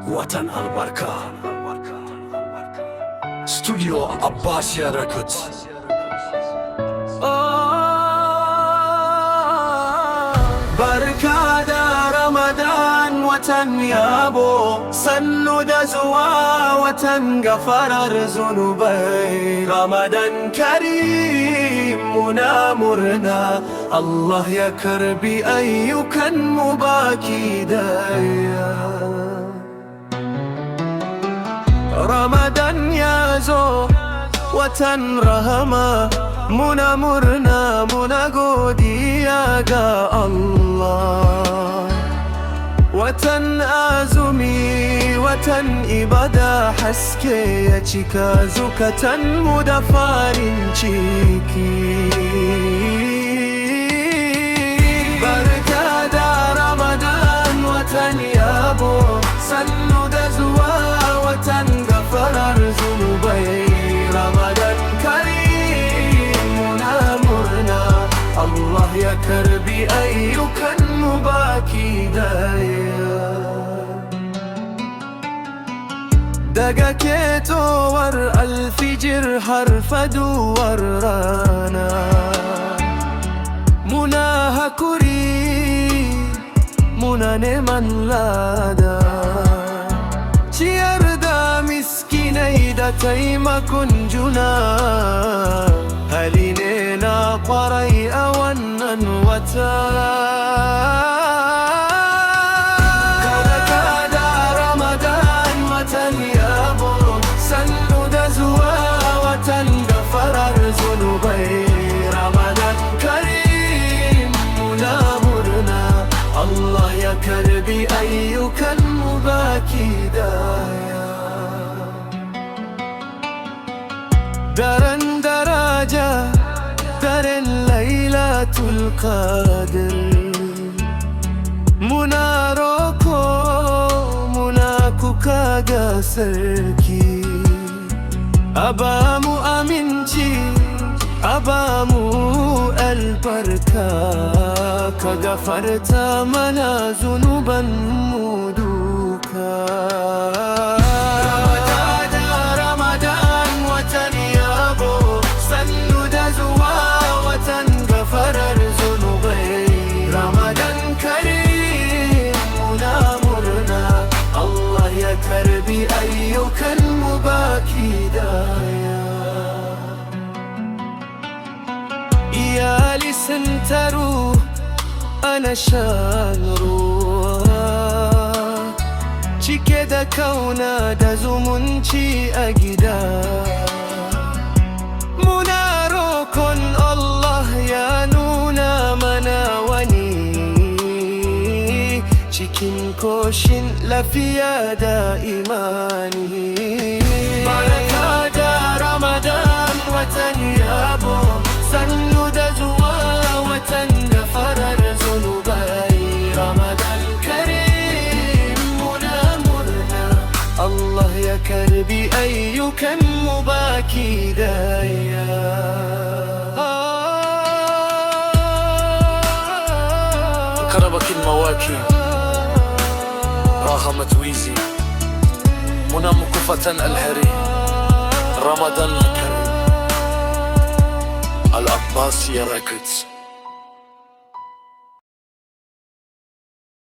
وطن البركة استوديو عباسية ريكوردز. بركة دا رمضان وطن يابو سنو دا زوا وطن غفر ذنوبي رمضان كريم منا مرنا الله يكر بأيك مباكي دايا رمضان يازو وطن رحمة منا مرنا منا godiya ga Allah watan azumi watan ibada haske ya cika zukatan mu da farin ciki barka da Ramadan watan yabo sannu da zuwa watan gafarar zunubai Ramadan الله يكر بأيك مباكي دايا دقا كيتو ور الفجر حرف دوار رانا مناها كوري منا نمان لادا ciyar da miskinai da taimakon juna hali ne na kwarai a wannan wata barka da Ramadan watan yabo sannu da zuwa watan gafarar zunubai Ramadan karim muna murna Allah ya karbi ayyukan mu baki daya daren daraja daren lailatul qadr muna roko muna kuka ga sarki abamu aminci abamu albarka ka gafarta mana zunuban mu duka بأيك المباكي دايا يا لسنترو أنا شانرو cike da kauna da zumunci a gida muna roƙon Allah ya nuna mana wani cikin koshin lafiya da imani barka da Ramadan watan yabo sannu da zuwa watan gafarar zunubai Ramadan karim muna murna Allah ya karbi ayyukan mu baki daya كرمك المواكب راها متويزي منى مكفة الهري رمضان الكريم العباسية ريكوردز.